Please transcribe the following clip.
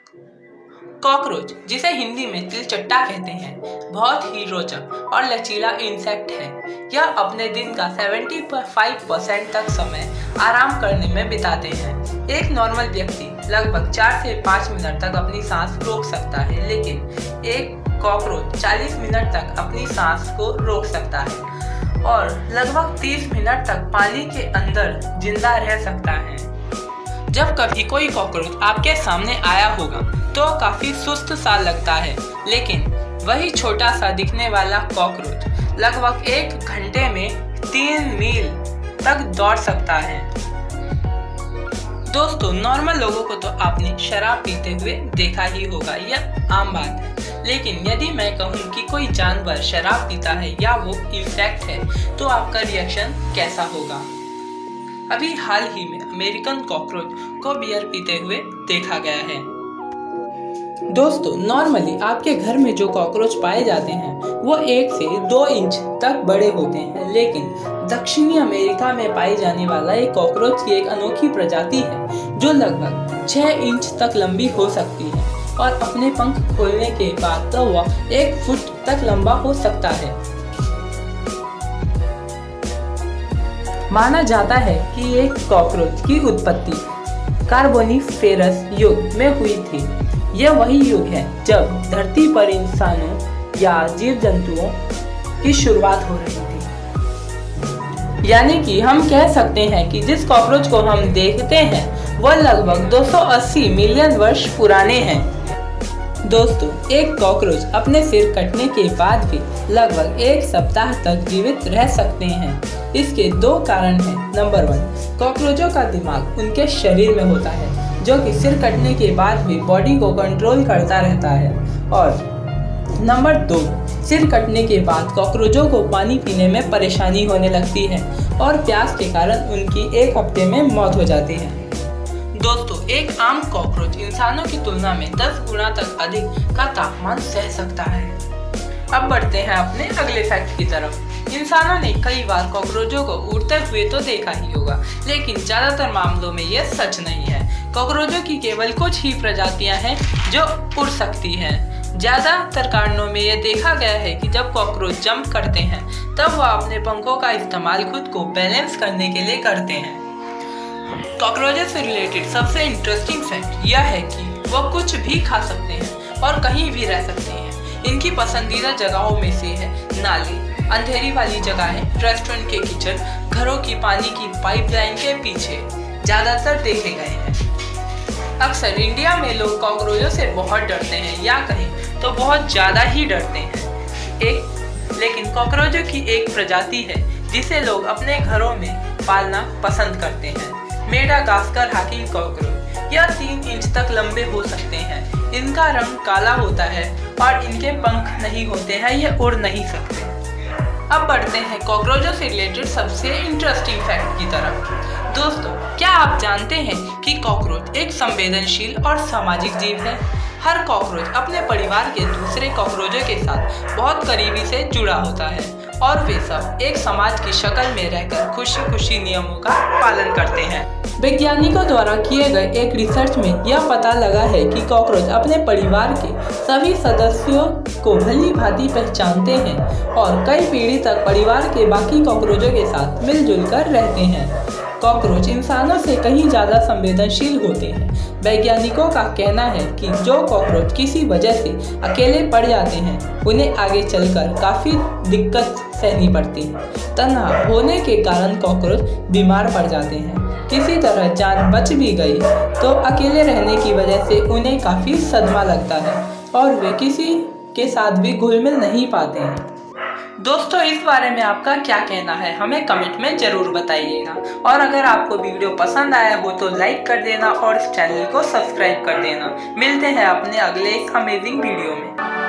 Cockroach, जिसे हिंदी में तिलचट्टा कहते हैं, बहुत ही रोचक और लचीला इंसेक्ट है। यह अपने दिन का 75% तक समय आराम करने में बिताते हैं। एक नॉर्मल व्यक्ति लगभग 4 से 5 मिनट तक अपनी सांस रोक सकता है, लेकिन एक कॉकरोच 40 मिनट तक अपनी सांस को रोक सकता है और लगभग 30 मिनट तक पानी के अंदर जिंदा रह सकता है। जब कभी कोई कॉकरोच आपके सामने आया होगा तो काफी सुस्त सा लगता है, लेकिन वही छोटा सा दिखने वाला कॉकरोच लगभग 1 घंटे में 3 मील तक दौड़ सकता है। दोस्तों, नॉर्मल लोगों को तो आपने शराब पीते हुए देखा ही होगा, यह आम बात है। लेकिन यदि मैं कहूँ कि कोई जानवर शराब पीता है या वो इंसेक्ट है, तो आपका रिएक्शन कैसा होगा? अभी हाल ही में अमेरिकन कॉकरोच को बियर पीते हुए देखा गया है। दोस्तों, नॉर्मली आपके घर में जो कॉकरोच पाए जाते हैं वो 1 से 2 इंच तक बड़े होते हैं, लेकिन दक्षिणी अमेरिका में पाई जाने वाला एक कॉकरोच की एक अनोखी प्रजाति है जो लगभग 6 इंच तक लंबी हो सकती है और अपने पंख खोलने के बाद तो वह 1 फुट तक लंबा हो सकता है। माना जाता है कि एक कॉकरोच की उत्पत्ति कार्बोनिफेरस युग में हुई थी। यह वही युग है जब धरती पर इंसानों या जीव जंतुओं की शुरुआत हो रही थी। यानी कि हम कह सकते हैं कि जिस कॉकरोच को हम देखते हैं वह लगभग 280 मिलियन वर्ष पुराने हैं। दोस्तों, एक कॉकरोच अपने सिर कटने के बाद भी लगभग 1 सप्ताह तक जीवित रह सकते हैं। इसके 2 कारण हैं। नंबर 1, कॉकरोचों का दिमाग उनके शरीर में होता है जो कि सिर कटने के बाद भी बॉडी को कंट्रोल करता रहता है। और नंबर 2, सिर कटने के बाद कॉकरोचों को पानी पीने में परेशानी होने लगती है और प्यास के कारण उनकी 1 हफ्ते में मौत हो जाती है। दोस्तों, एक आम कॉकरोच इंसानों की तुलना में 10 गुना तक अधिक का तापमान सह सकता है। अब बढ़ते हैं अपने अगले फैक्ट की तरफ। इंसानों ने कई बार कॉकरोचों को उड़ते हुए तो देखा ही होगा, लेकिन ज्यादातर मामलों में यह सच नहीं है। कॉकरोचों की केवल कुछ ही प्रजातियां हैं जो उड़ सकती हैं। ज्यादातर कारणों में यह देखा गया है कि जब कॉकरोच जंप करते हैं तब वह अपने पंखों का इस्तेमाल खुद को बैलेंस करने के लिए करते हैं। कॉकरोचेस से रिलेटेड सबसे इंटरेस्टिंग फैक्ट यह है कि वह कुछ भी खा सकते हैं और कहीं भी रह सकते हैं। इनकी पसंदीदा जगहों में से है नाली, अंधेरी वाली जगहें, रेस्टोरेंट के किचन, घरों की पानी की पाइपलाइन के पीछे ज्यादातर देखे गए हैं। अक्सर इंडिया में लोग कॉकरोचों से बहुत डरते हैं या कहें तो बहुत ज्यादा ही डरते हैं। लेकिन कॉकरोचों की एक प्रजाति है जिसे लोग अपने घरों में पालना पसंद करते हैं, मेडागास्कर हाकिंग कॉकरोच। यह 3 इंच तक लंबे हो सकते हैं। इनका रंग काला होता है और इनके पंख नहीं होते हैं, यह उड़ नहीं सकते। अब बढ़ते हैं कॉकरोचों से रिलेटेड सबसे इंटरेस्टिंग फैक्ट की तरफ। दोस्तों, क्या आप जानते हैं कि कॉकरोच एक संवेदनशील और सामाजिक जीव है? हर कॉकरोच अपने परिवार के दूसरे कॉकरोचों के साथ बहुत करीबी से जुड़ा होता है और वे सब एक समाज की शक्ल में रहकर खुशी खुशी नियमों का पालन करते हैं। वैज्ञानिकों द्वारा किए गए एक रिसर्च में यह पता लगा है कि कॉकरोच अपने परिवार के सभी सदस्यों को भली भांति पहचानते हैं और कई पीढ़ी तक परिवार के बाकी कॉकरोचों के साथ मिलजुल कर रहते हैं। कॉकरोच इंसानों से कहीं ज़्यादा संवेदनशील होते हैं। वैज्ञानिकों का कहना है कि जो कॉकरोच किसी वजह से अकेले पड़ जाते हैं उन्हें आगे चलकर काफ़ी दिक्कत सहनी पड़ती है। तन्हा होने के कारण कॉकरोच बीमार पड़ जाते हैं। किसी तरह जान बच भी गई तो अकेले रहने की वजह से उन्हें काफ़ी सदमा लगता है और वे किसी के साथ भी घुल मिल नहीं पाते हैं। दोस्तों, इस बारे में आपका क्या कहना है हमें कमेंट में जरूर बताइएगा और अगर आपको वीडियो पसंद आया हो तो लाइक कर देना और इस चैनल को सब्सक्राइब कर देना। मिलते हैं अपने अगले एक अमेजिंग वीडियो में।